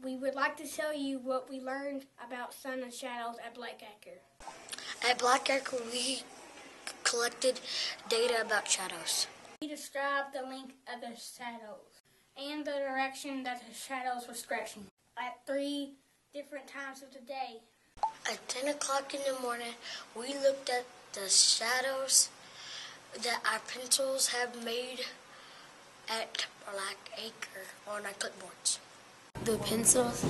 We would like to tell you what we learned about sun and shadows at Blackacre. At Blackacre, we collected data about shadows. We described the length of the shadows and the direction that the shadows were stretching at 3 different times of the day. At 10 o'clock in the morning, we looked at the shadows that our pencils have made at Blackacre on our clipboards. The pencils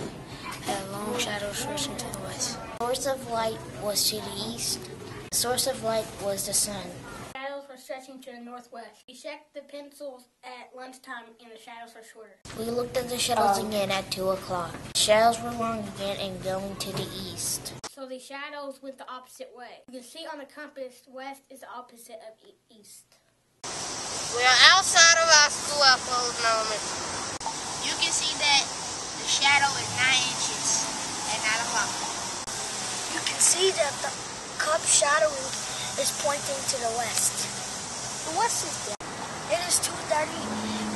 had long shadows stretching to the west. Source of light was to the east. Source of light was the sun. Shadows were stretching to the northwest. We checked the pencils at lunchtime and the shadows were shorter. We looked at the shadows again at 2 o'clock. Shadows were long again and going to the east. So the shadows went the opposite way. You can see on the compass, west is the opposite of east. We are outside of our school at Fulton Elementary. You can see that the shadow is 9 inches at 9 o'clock. You can see that the cup shadowing is pointing to the west. The west is there. It is 2:30.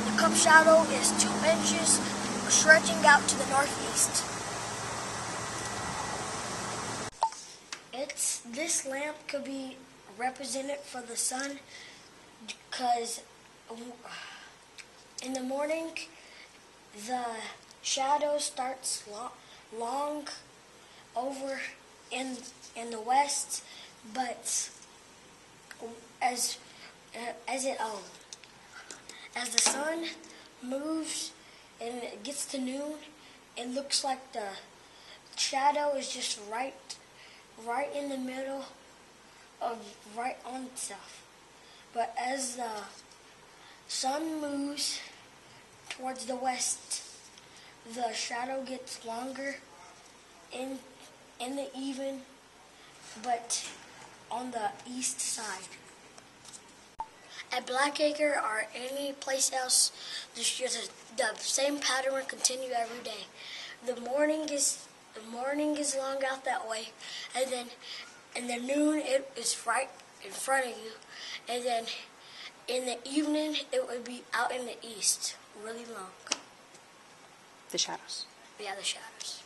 The cup shadow is 2 inches, stretching out to the northeast. This lamp could be represented for the sun because in the morning the shadow starts long over in the west, but as the sun moves and it gets to noon, it looks like the shadow is just right in the middle of right on itself. But as the sun moves towards the west, the shadow gets longer in the even, but on the east side. At Blackacre or any place else, the same pattern will continue every day. The morning is long out that way, and then in the noon it is right in front of you, and then in the evening it would be out in the east, really long. The shadows. Yeah, the shadows.